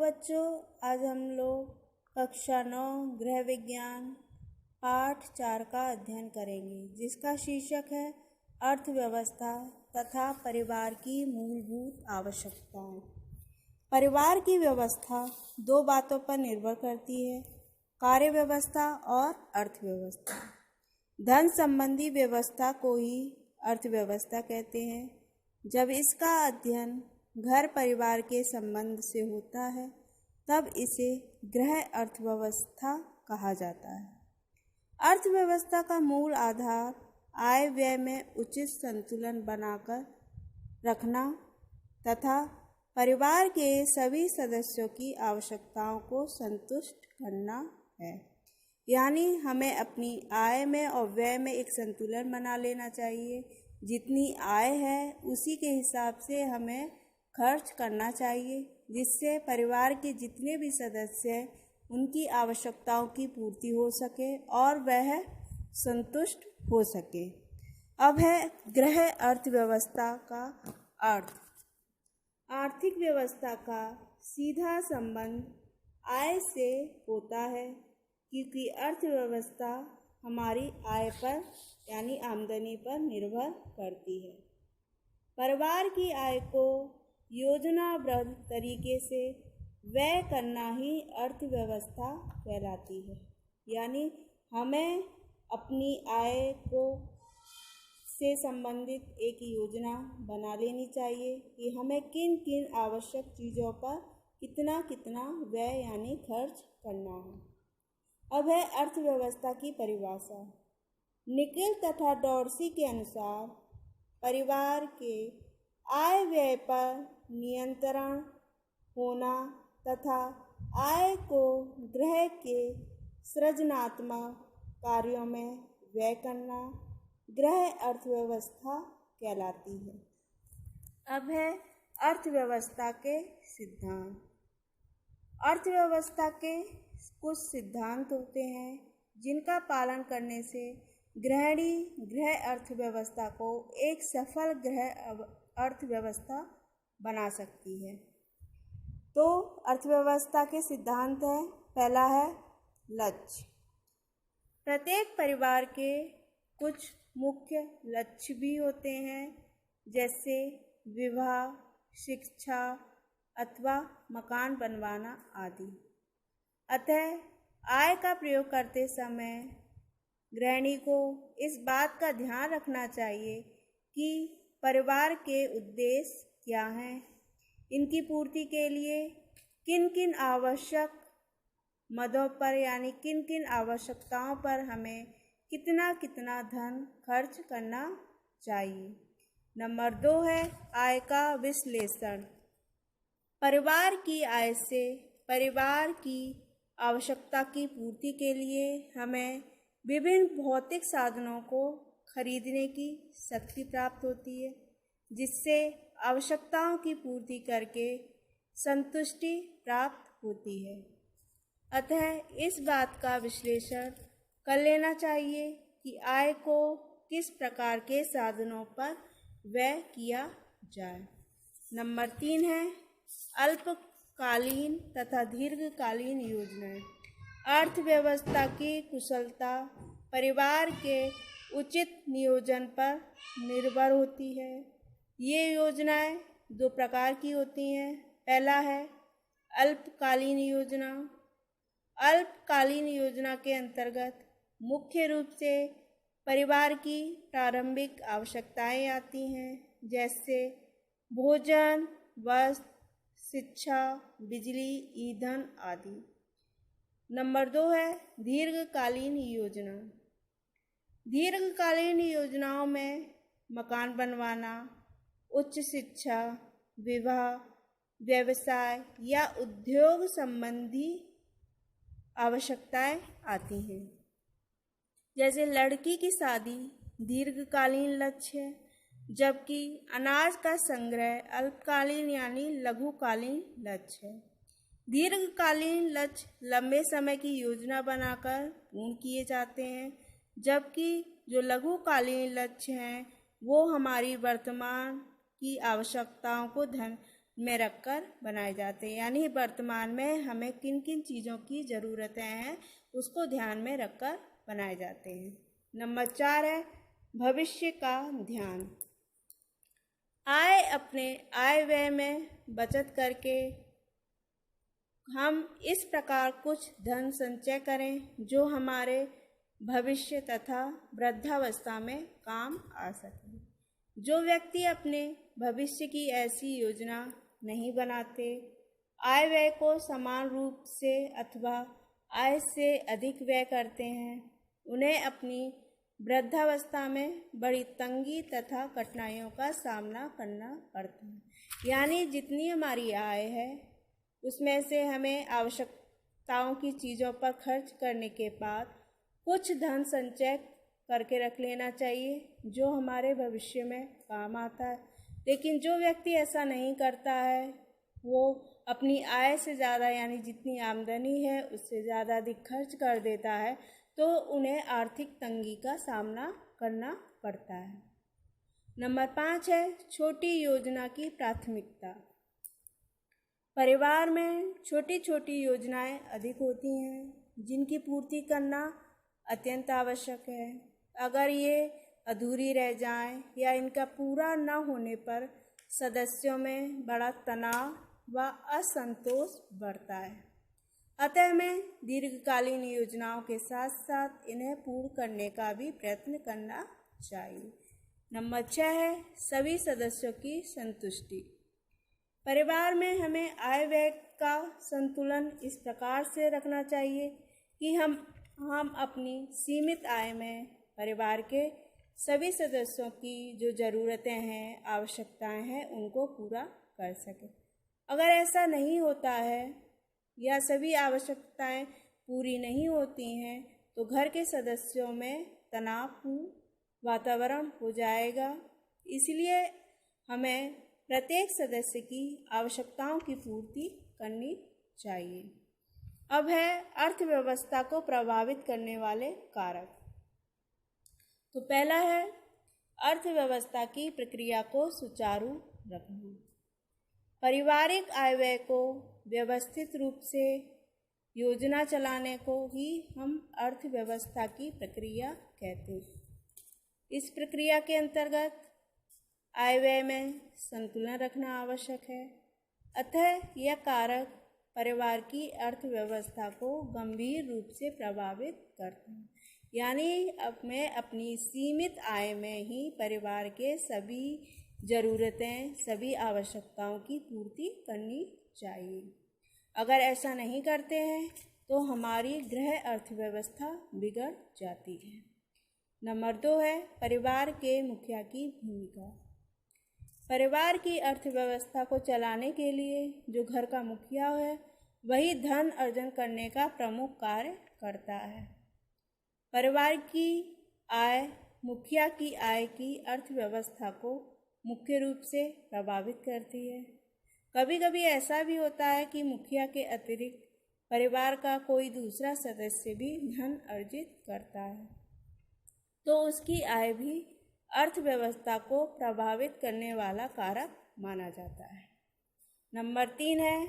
बच्चों, आज हम लोग कक्षा 9 गृह विज्ञान पाठ 4 का अध्ययन करेंगे, जिसका शीर्षक है अर्थव्यवस्था तथा परिवार की मूलभूत आवश्यकताएं। परिवार की व्यवस्था दो बातों पर निर्भर करती है, कार्य व्यवस्था और अर्थव्यवस्था। धन संबंधी व्यवस्था को ही अर्थव्यवस्था कहते हैं। जब इसका अध्ययन घर परिवार के संबंध से होता है, तब इसे गृह अर्थव्यवस्था कहा जाता है। अर्थव्यवस्था का मूल आधार आय व्यय में उचित संतुलन बनाकर रखना तथा परिवार के सभी सदस्यों की आवश्यकताओं को संतुष्ट करना है। यानी हमें अपनी आय में और व्यय में एक संतुलन बना लेना चाहिए। जितनी आय है उसी के हिसाब से हमें खर्च करना चाहिए, जिससे परिवार के जितने भी सदस्य हैं उनकी आवश्यकताओं की पूर्ति हो सके और वह संतुष्ट हो सके। अब है गृह अर्थव्यवस्था का अर्थ। आर्थिक व्यवस्था का सीधा संबंध आय से होता है, क्योंकि अर्थव्यवस्था हमारी आय पर यानी आमदनी पर निर्भर करती है। परिवार की आय को योजनाबद्ध तरीके से व्यय करना ही अर्थव्यवस्था कहलाती है। यानी हमें अपनी आय को से संबंधित एक योजना बना लेनी चाहिए कि हमें किन किन आवश्यक चीज़ों पर कितना कितना व्यय यानी खर्च करना है। अब है अर्थव्यवस्था की परिभाषा। निकिल तथा डॉर्सी के अनुसार परिवार के आय व्यय पर नियंत्रण होना तथा आय को गृह के सृजनात्मक कार्यों में व्यय करना गृह अर्थव्यवस्था कहलाती है। अब है अर्थव्यवस्था के सिद्धांत। अर्थव्यवस्था के कुछ सिद्धांत होते हैं, जिनका पालन करने से गृहिणी गृह अर्थव्यवस्था को एक सफल गृह अर्थव्यवस्था बना सकती है। तो अर्थव्यवस्था के सिद्धांत है, पहला है लक्ष्य। प्रत्येक परिवार के कुछ मुख्य लक्ष्य भी होते हैं, जैसे विवाह, शिक्षा अथवा मकान बनवाना आदि। अतः आय का प्रयोग करते समय गृहिणी को इस बात का ध्यान रखना चाहिए कि परिवार के उद्देश्य क्या हैं, इनकी पूर्ति के लिए किन किन आवश्यक मदों पर यानी किन किन आवश्यकताओं पर हमें कितना कितना धन खर्च करना चाहिए। नंबर 2 है आय का विश्लेषण। परिवार की आय से परिवार की आवश्यकता की पूर्ति के लिए हमें विभिन्न भौतिक साधनों को खरीदने की शक्ति प्राप्त होती है, जिससे आवश्यकताओं की पूर्ति करके संतुष्टि प्राप्त होती है। अतः इस बात का विश्लेषण कर लेना चाहिए कि आय को किस प्रकार के साधनों पर व्यय किया जाए। नंबर 3 है अल्पकालीन तथा दीर्घकालीन योजनाएं। अर्थव्यवस्था की कुशलता परिवार के उचित नियोजन पर निर्भर होती है। ये योजनाएं 2 प्रकार की होती हैं। पहला है अल्पकालीन योजना। अल्पकालीन योजना के अंतर्गत मुख्य रूप से परिवार की प्रारंभिक आवश्यकताएं आती हैं, जैसे भोजन, वस्त्र, शिक्षा, बिजली, ईंधन आदि। नंबर 2 है दीर्घकालीन योजना। दीर्घकालीन योजनाओं में मकान बनवाना, उच्च शिक्षा, विवाह, व्यवसाय या उद्योग संबंधी आवश्यकताएं आती हैं। जैसे लड़की की शादी दीर्घकालीन लक्ष्य है, जबकि अनाज का संग्रह अल्पकालीन यानी लघुकालीन लक्ष्य है। दीर्घकालीन लक्ष्य लंबे समय की योजना बनाकर पूर्ण किए जाते हैं, जबकि जो लघुकालीन लक्ष्य हैं वो हमारी वर्तमान की आवश्यकताओं को में रखकर बनाए जाते हैं। यानी वर्तमान में हमें किन किन चीज़ों की ज़रूरतें हैं उसको ध्यान में रखकर बनाए जाते हैं। नंबर 4 है भविष्य का ध्यान। अपने आय व्यय में बचत करके हम इस प्रकार कुछ धन संचय करें जो हमारे भविष्य तथा वृद्धावस्था में काम आ सके। जो व्यक्ति अपने भविष्य की ऐसी योजना नहीं बनाते, आय व्यय को समान रूप से अथवा आय से अधिक व्यय करते हैं, उन्हें अपनी वृद्धावस्था में बड़ी तंगी तथा कठिनाइयों का सामना करना पड़ता है। यानी जितनी हमारी आय है उसमें से हमें आवश्यकताओं की चीज़ों पर खर्च करने के बाद कुछ धन संचय करके रख लेना चाहिए जो हमारे भविष्य में काम आता है। लेकिन जो व्यक्ति ऐसा नहीं करता है, वो अपनी आय से ज़्यादा यानी जितनी आमदनी है उससे ज़्यादा अधिक खर्च कर देता है, तो उन्हें आर्थिक तंगी का सामना करना पड़ता है। नंबर 5 है छोटी योजना की प्राथमिकता। परिवार में छोटी छोटी योजनाएं अधिक होती हैं जिनकी पूर्ति करना अत्यंत आवश्यक है। अगर ये अधूरी रह जाएं या इनका पूरा न होने पर सदस्यों में बड़ा तनाव व असंतोष बढ़ता है। अतः हमें दीर्घकालीन योजनाओं के साथ साथ इन्हें पूर्ण करने का भी प्रयत्न करना चाहिए। नंबर 6 है सभी सदस्यों की संतुष्टि। परिवार में हमें आय व्यय का संतुलन इस प्रकार से रखना चाहिए कि हम अपनी सीमित आय में परिवार के सभी सदस्यों की जो ज़रूरतें हैं, आवश्यकताएं हैं, उनको पूरा कर सकें। अगर ऐसा नहीं होता है या सभी आवश्यकताएं पूरी नहीं होती हैं तो घर के सदस्यों में तनावपूर्ण वातावरण हो जाएगा। इसलिए हमें प्रत्येक सदस्य की आवश्यकताओं की पूर्ति करनी चाहिए। अब है अर्थव्यवस्था को प्रभावित करने वाले कारक। तो पहला है अर्थव्यवस्था की प्रक्रिया को सुचारू रखना। पारिवारिक आय व्यय को व्यवस्थित रूप से योजना चलाने को ही हम अर्थव्यवस्था की प्रक्रिया कहते हैं। इस प्रक्रिया के अंतर्गत आय व्यय में संतुलन रखना आवश्यक है। अतः यह कारक परिवार की अर्थव्यवस्था को गंभीर रूप से प्रभावित करते हैं। यानी अब मैं अपनी सीमित आय में ही परिवार के सभी ज़रूरतें, सभी आवश्यकताओं की पूर्ति करनी चाहिए। अगर ऐसा नहीं करते हैं तो हमारी गृह अर्थव्यवस्था बिगड़ जाती है। नंबर 2 है परिवार के मुखिया की भूमिका। परिवार की अर्थव्यवस्था को चलाने के लिए जो घर का मुखिया है वही धन अर्जन करने का प्रमुख कार्य करता है। परिवार की आय मुखिया की आय की अर्थव्यवस्था को मुख्य रूप से प्रभावित करती है। कभी कभी ऐसा भी होता है कि मुखिया के अतिरिक्त परिवार का कोई दूसरा सदस्य भी धन अर्जित करता है, तो उसकी आय भी अर्थव्यवस्था को प्रभावित करने वाला कारक माना जाता है। नंबर 3 है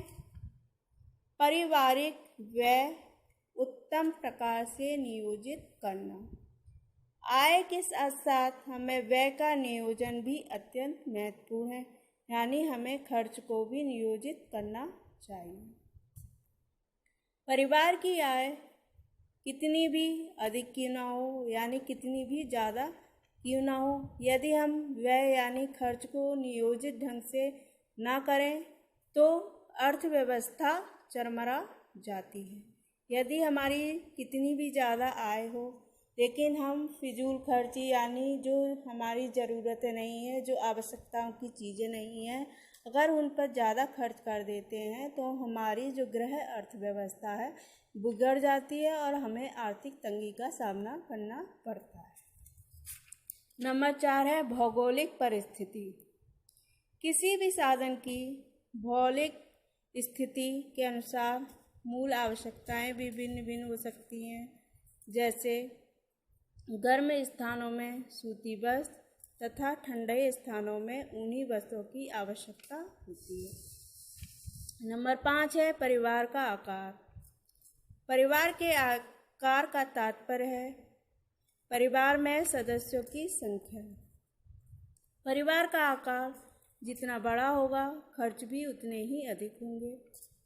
पारिवारिक व्यय उत्तम प्रकार से नियोजित करना। आय के साथ साथ हमें व्यय का नियोजन भी अत्यंत महत्वपूर्ण है। यानी हमें खर्च को भी नियोजित करना चाहिए। परिवार की आय कितनी भी अधिक क्यों ना हो, यानी कितनी भी ज़्यादा क्यों ना हो, यदि हम व्यय यानी खर्च को नियोजित ढंग से ना करें तो अर्थव्यवस्था चरमरा जाती है। यदि हमारी कितनी भी ज़्यादा आय हो लेकिन हम फिजूल खर्ची यानी जो हमारी ज़रूरतें नहीं है, जो आवश्यकताओं की चीज़ें नहीं हैं, अगर उन पर ज़्यादा खर्च कर देते हैं तो हमारी जो गृह अर्थव्यवस्था है बिगड़ जाती है और हमें आर्थिक तंगी का सामना करना पड़ता है। नंबर 4 है भौगोलिक परिस्थिति। किसी भी साधन की भौगोलिक स्थिति के अनुसार मूल आवश्यकताएं भी भिन्न भिन्न हो सकती हैं। जैसे गर्म स्थानों में सूती वस्त्र तथा ठंडे स्थानों में ऊनी वस्त्रों की आवश्यकता होती है। नंबर 5 है परिवार का आकार। परिवार के आकार का तात्पर्य है परिवार में सदस्यों की संख्या। परिवार का आकार जितना बड़ा होगा खर्च भी उतने ही अधिक होंगे।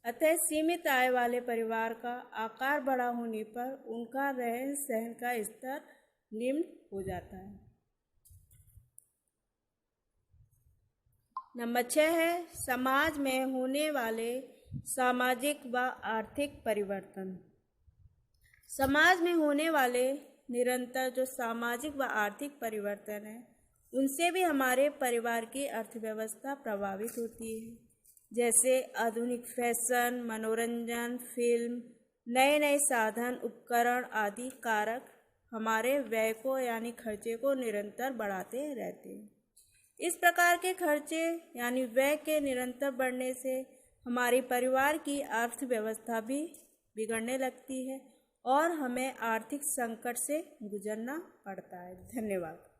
अतः सीमित आय वाले परिवार का आकार बड़ा होने पर उनका रहन सहन का स्तर निम्न हो जाता है। नंबर 6 है समाज में होने वाले सामाजिक व आर्थिक परिवर्तन। समाज में होने वाले निरंतर जो सामाजिक व आर्थिक परिवर्तन है उनसे भी हमारे परिवार की अर्थव्यवस्था प्रभावित होती है। जैसे आधुनिक फैशन, मनोरंजन, फिल्म, नए नए साधन, उपकरण आदि कारक हमारे व्यय को यानी खर्चे को निरंतर बढ़ाते रहते हैं। इस प्रकार के खर्चे यानी व्यय के निरंतर बढ़ने से हमारी परिवार की अर्थव्यवस्था भी बिगड़ने लगती है और हमें आर्थिक संकट से गुजरना पड़ता है। धन्यवाद।